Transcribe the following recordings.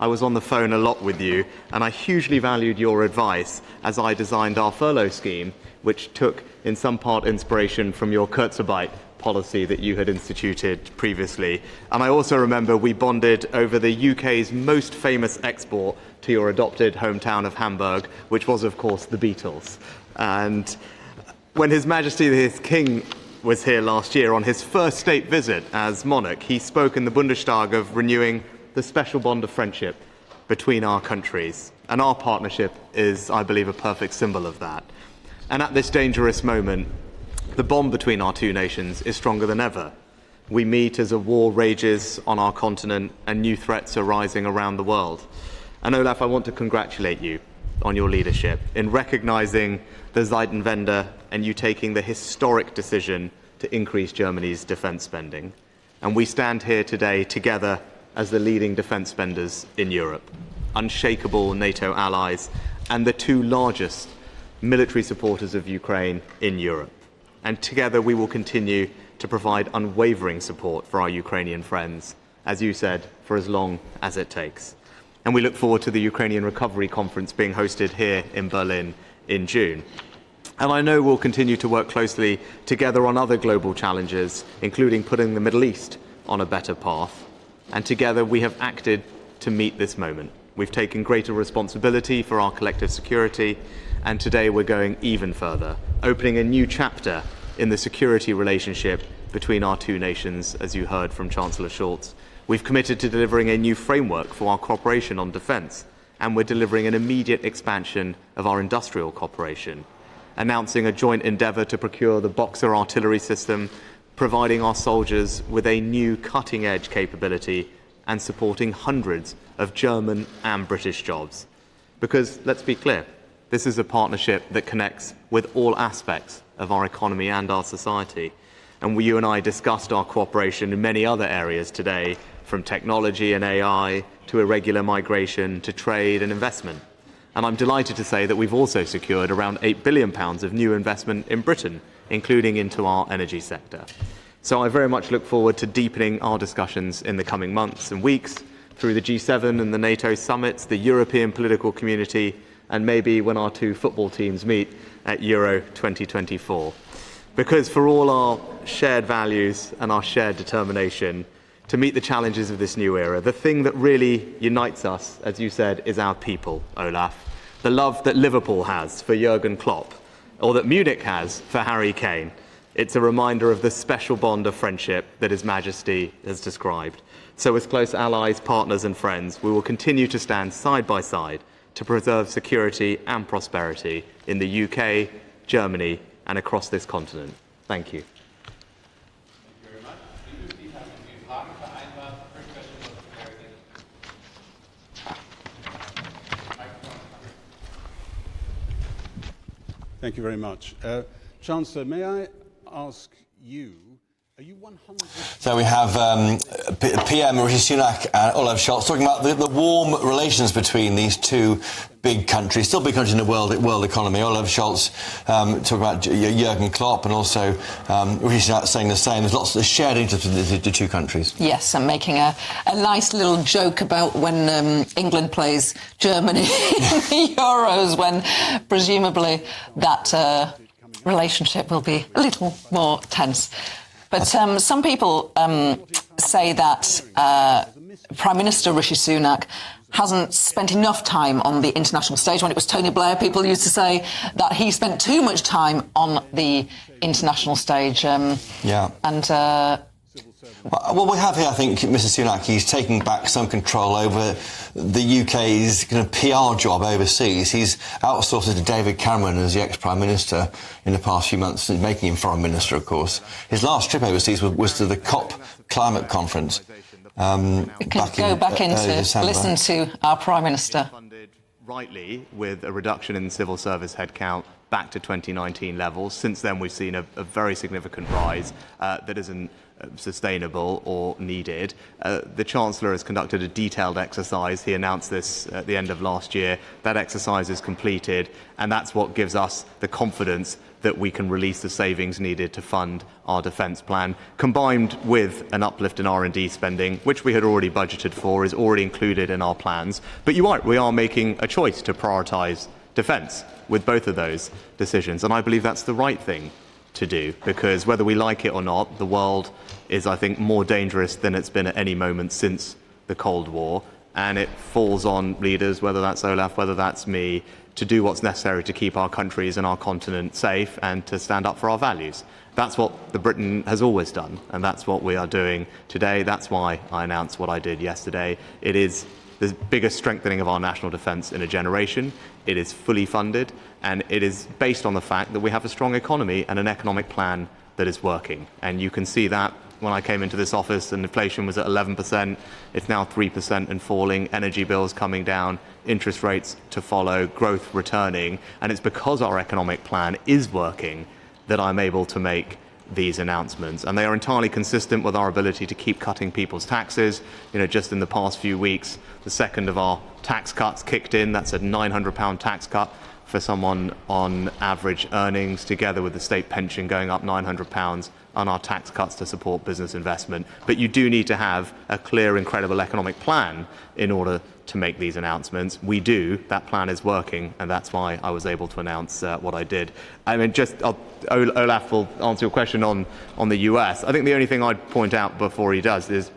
I was on the phone a lot with you, and I hugely valued your advice as I designed our furlough scheme, which took in some part inspiration from your Kurzarbeit policy that you had instituted previously. And I also remember we bonded over the UK's most famous export to your adopted hometown of Hamburg, which was, of course, the Beatles. And when His Majesty the King was here last year on his first state visit as monarch, he spoke in the Bundestag of renewing the special bond of friendship between our countries. And our partnership is, I believe, a perfect symbol of that. And at this dangerous moment, the bond between our two nations is stronger than ever. We meet as a war rages on our continent and new threats are rising around the world. And Olaf, I want to congratulate you on your leadership in recognising the Zeitenwende and you taking the historic decision to increase Germany's defence spending. And we stand here today together as the leading defence spenders in Europe, unshakable NATO allies and the two largest military supporters of Ukraine in Europe. And together we will continue to provide unwavering support for our Ukrainian friends, as you said, for as long as it takes. And we look forward to the Ukrainian Recovery Conference being hosted here in Berlin in June. And I know we'll continue to work closely together on other global challenges, including putting the Middle East on a better path. And together we have acted to meet this moment. We've taken greater responsibility for our collective security, and today we're going even further, opening a new chapter in the security relationship between our two nations, as you heard from Chancellor Scholz. We've committed to delivering a new framework for our cooperation on defence, and we're delivering an immediate expansion of our industrial cooperation, announcing a joint endeavour to procure the Boxer artillery system, providing our soldiers with a new cutting-edge capability and supporting hundreds of German and British jobs. Because, let's be clear, this is a partnership that connects with all aspects of our economy and our society. And you and I discussed our cooperation in many other areas today, from technology and AI to irregular migration to trade and investment. And I'm delighted to say that we've also secured around £8 billion of new investment in Britain, including into our energy sector. So I very much look forward to deepening our discussions in the coming months and weeks through the G7 and the NATO summits, the European political community, and maybe when our two football teams meet at Euro 2024. Because for all our shared values and our shared determination to meet the challenges of this new era, the thing that really unites us, as you said, is our people, Olaf. The love that Liverpool has for Jurgen Klopp, or that Munich has for Harry Kane. It's a reminder of the special bond of friendship that His Majesty has described. So as close allies, partners and friends, we will continue to stand side by side to preserve security and prosperity in the UK, Germany and across this continent. Thank you. Thank you very much. Chancellor, may I ask you, are you 100%? So we have PM Rishi Sunak and Olaf Scholz talking about the warm relations between these two big countries, still big countries in the world economy. Olaf Scholz talking about Jurgen Klopp, and also Rishi Sunak saying the same. There's lots of shared interest in the two countries. Yes, and making a nice little joke about when England plays Germany in the Euros, when presumably that relationship will be a little more tense. But some people say that Prime Minister Rishi Sunak hasn't spent enough time on the international stage. When it was Tony Blair, people used to say that he spent too much time on the international stage. Yeah. And well, we have here, I think, Mr Sunak, he's taking back some control over the UK's kind of PR job overseas. He's outsourced it to David Cameron as the ex-Prime Minister in the past few months, making him Foreign Minister, of course. His last trip overseas was to the COP climate conference. We can go back in to listen to our Prime Minister. Funded rightly with a reduction in civil service headcount back to 2019 levels. Since then, we've seen a very significant rise that is sustainable or needed. The Chancellor has conducted a detailed exercise. He announced this at the end of last year. That exercise is completed, and that's what gives us the confidence that we can release the savings needed to fund our defence plan, combined with an uplift in R&D spending, which we had already budgeted for, is already included in our plans. But you're right, we are making a choice to prioritise defence with both of those decisions, and I believe that's the right thing to do, because whether we like it or not, the world is, I think, more dangerous than it's been at any moment since the Cold War, and it falls on leaders, whether that's Olaf, whether that's me, to do what's necessary to keep our countries and our continent safe and to stand up for our values. That's what the Britain has always done, and that's what we are doing today. That's why I announced what I did yesterday. It is the biggest strengthening of our national defence in a generation. It is fully funded, and it is based on the fact that we have a strong economy and an economic plan that is working. And you can see that when I came into this office and inflation was at 11%, it's now 3% and falling, energy bills coming down, interest rates to follow, growth returning, and it's because our economic plan is working that I'm able to make these announcements, and they are entirely consistent with our ability to keep cutting people's taxes. Just in the past few weeks, the second of our tax cuts kicked in. That's a £900 tax cut for someone on average earnings, together with the state pension going up £900 on our tax cuts to support business investment. But you do need to have a clear and credible economic plan in order to make these announcements. We do. That plan is working, and that's why I was able to announce what I did. I mean, Olaf will answer your question on the US. I think the only thing I'd point out before he does is,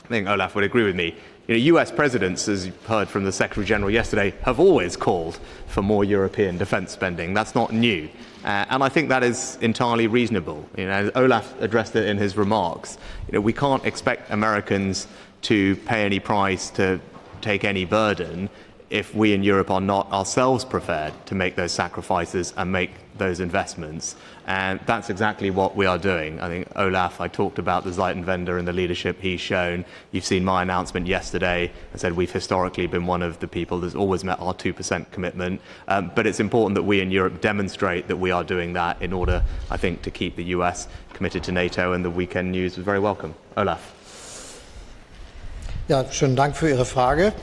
I think Olaf would agree with me, US presidents, as you heard from the Secretary General yesterday, have always called for more European defence spending. That's not new. And I think that is entirely reasonable. Olaf addressed it in his remarks. We can't expect Americans to pay any price, to take any burden, if we in Europe are not ourselves prepared to make those sacrifices and make those investments. And that's exactly what we are doing. I think Olaf, I talked about the Zeitenwende and the leadership he's shown. You've seen my announcement yesterday. I said we've historically been one of the people that's always met our 2% commitment. But it's important that we in Europe demonstrate that we are doing that in order, I think, to keep the US committed to NATO, and the weekend news was very welcome. Olaf. Ja, schönen Dank für Ihre Frage.